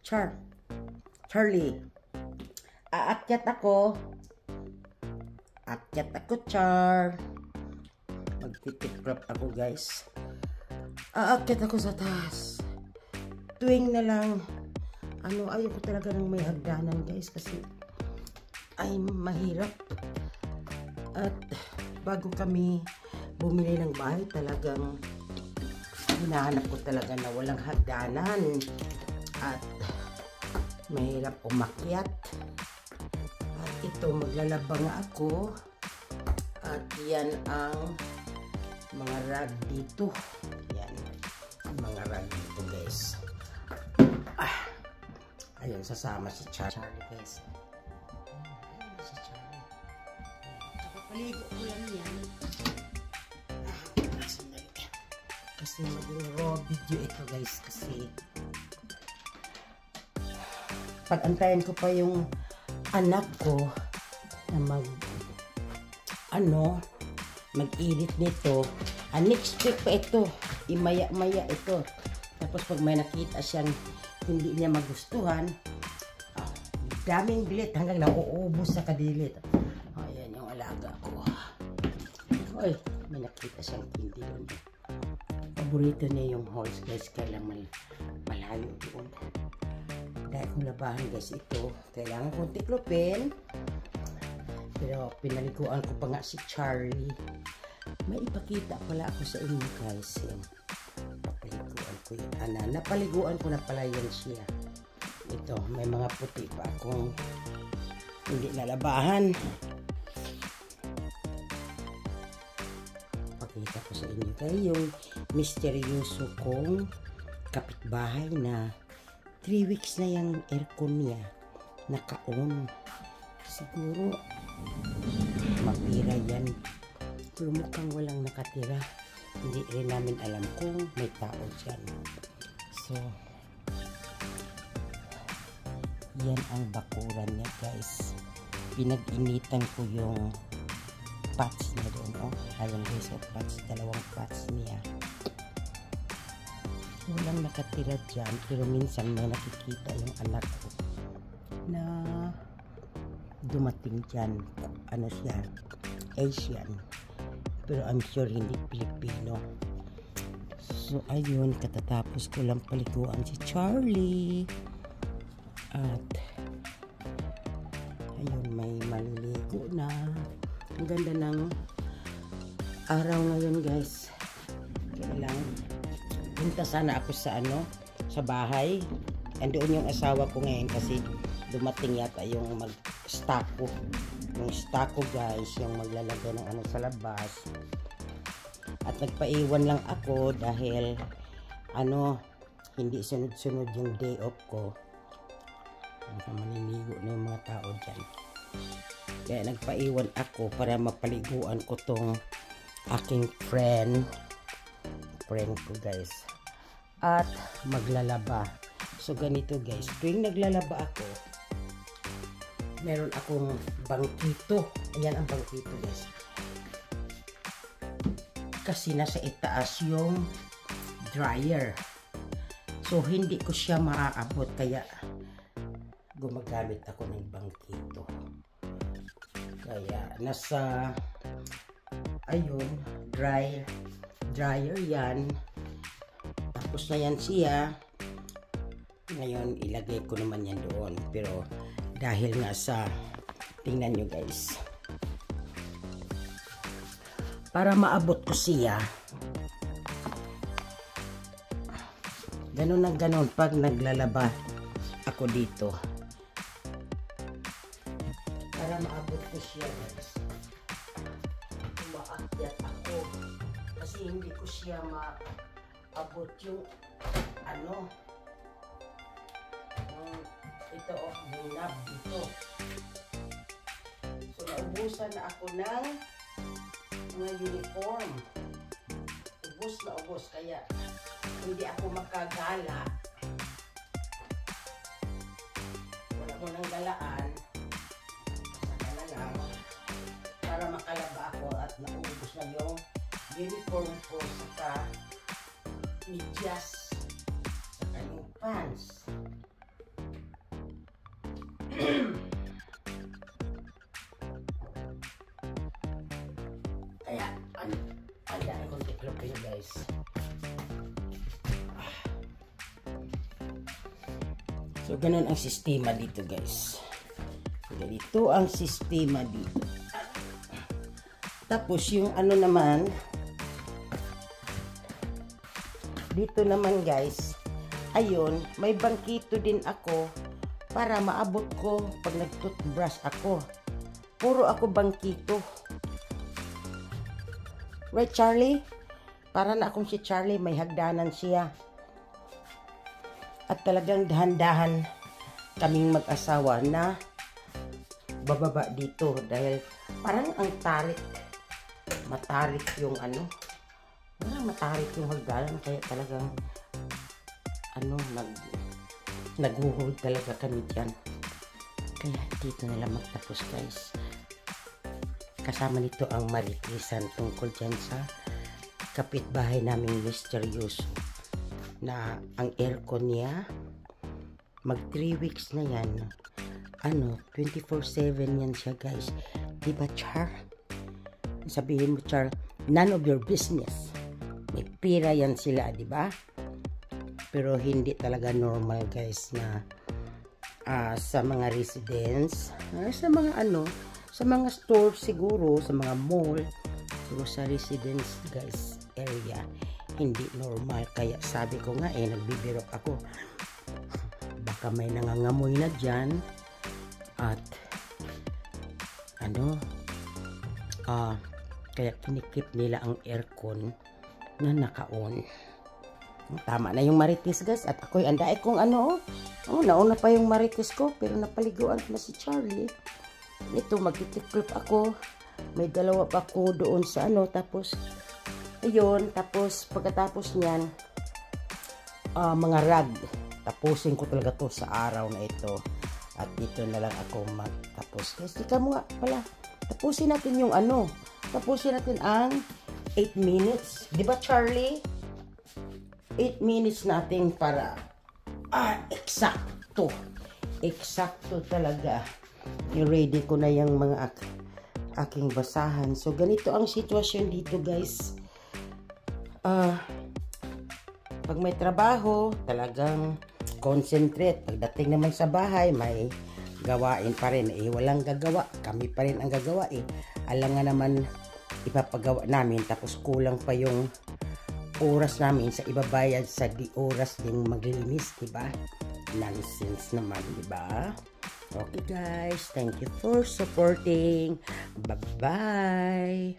Charlie. Aakyat ako. Char. Magtitikrap ako, guys. Aakyat ako sa taas. Tuwing na lang, ayoko talaga ng may hagdanan, guys, kasi ay mahirap. At bago kami bumili ng bahay, talagang hinahanap ko talaga na walang hagdanan at mahirap umakyat. At ito, maglalaba nga ako at yan ang mga rag dito. Yan ang mga rag dito, guys. Ayun, sasama si Charlie, guys. Si Charlie. Kapapaligo ko lang yan. Kasi maging raw video ito, guys, kasi pag-antayin ko pa yung anak ko na mag-edit nito. Next week pa ito, imaya-maya ito. Tapos pag may nakita siyang hindi niya magustuhan, daming delete hanggang nauubos sa kadilit. Ayan yung alaga ko. Hoy, may nakita siyang hindi doon. Paborito niya yung horse, guys, kaya lang malayo doon. Dahil kung labahan, guys, ito kailangan kong tiklopin, pero pinaliguan ko pa nga si Charlie. May ipakita pala ako sa inyo, guys. Yan, papaliguan ko yun. Napaliguan ko na pala yan siya. Ito, may mga puti pa akong hindi nalabahan. Pakita ko sa inyo kayo yung misteryoso kong kapitbahay na 3 weeks na yung aircon niya naka-on. Siguro mapira yan, pero mukhang walang nakatira. Hindi rin namin alam kung may tao dyan. So yan ang bakuran niya, guys. Pinag-initan ko yung pots niya doon. Alam, guys, pots, 2 pots niya. Walang nakatira dyan, pero minsan may nakikita yung anak ko na dumating dyan. Ano siya? Asian. Pero I'm sure hindi Pilipino. So ayun, katatapos ko lang paliguan si Charlie. At ayun, may maliligo na. Ang ganda ng araw ngayon, guys. Kaya lang punta sana ako sa bahay. Andoon yung asawa ko ngayon kasi dumating yata yung mag-stako. Yung stako, guys, yung maglalagay ng sa labas. At nagpaiwan lang ako dahil hindi sunod-sunod yung day off ko. Maniligo na yung mga tao dyan. Kaya nagpaiwan ako para mapaliguan ko tong aking friend ko, guys. At maglalaba. So ganito, guys, tuwing naglalaba ako, meron akong bangkito. Ayan ang bangkito, guys. Kasi nasa itaas yung dryer. So hindi ko siya maaabot, kaya gumagamit ako ng bangkito. Kaya nasa dryer yan. Tapos na yan siya. Ngayon ilagay ko naman yan doon, pero dahil nga tingnan nyo, guys, para maabot ko siya, ganun na ganun pag naglalaba ako dito, para maabot ko siya, guys. Umaakyat ako kasi hindi ko siya maabot yung ito, yung knob dito. So naubusan na ako ng mga uniform. Ubos, kaya hindi ako makagala. Wala mo nang galaan. Saka na lang para makalaba ako at naubos na yung uniform ko, saka medyas, saka yung pants. Kaya, andyan akong tiklop kayo guys. So, ganun ang sistema dito guys. Ganito ang sistema dito. Tapos, yung ano naman, dito naman guys, ayun, may bangkito din ako para maabot ko pag nag-toothbrush ako. Puro ako bangkito. Right, Charlie? Para na akong si Charlie, may hagdanan siya. At talagang dahan-dahan kaming mag-asawa na bababa dito dahil parang ang tarik. Matarik yung ano. Parang matarik yung hagdanan kaya talagang ano, naghuhul talaga kami dyan. Kaya dito na lang magtapos guys. Kasama nito ang maritisan tungkol dyan sa kapitbahay naming misteryoso na ang aircon niya mag 3 weeks na yan. Ano, 24/7 yan siya guys. Diba Char? Sabihin mo Char, none of your business. May pira yan sila, diba? Pero hindi talaga normal guys na sa mga residence, sa mga ano, sa mga store siguro, sa mga mall, pero sa residence guys area, hindi normal. Kaya sabi ko nga nagbibirok ako. Baka may nangangamoy na dyan at ano, kaya kinikip nila ang aircon na naka-on. Tama na yung marites guys at ako'y anday kong ano, nauna pa yung marites ko pero napaliguan ko na si Charlie. Ito magtitiklop ako, may dalawa pa ko doon sa ano, tapos ayun, tapos pagkatapos niyan mga rag, tapusin ko talaga to sa araw na ito at dito na lang ako magtapos guys. Ika mo nga pala, tapusin natin yung ano, tapusin natin ang 8 minutes, di ba Charlie? 8 minutes natin para eksakto talaga i-ready ko na yung mga aking basahan. So ganito ang sitwasyon dito guys. Pag may trabaho talagang concentrate. Pagdating naman sa bahay may gawain pa rin walang gagawa, kami pa rin ang gagawa alam nga naman ipapagawa namin tapos kulang pa yung oras namin sa ibabayad sa oras ding maglinis, diba? Nonsense naman, diba? Okay guys, thank you for supporting. Bye-bye!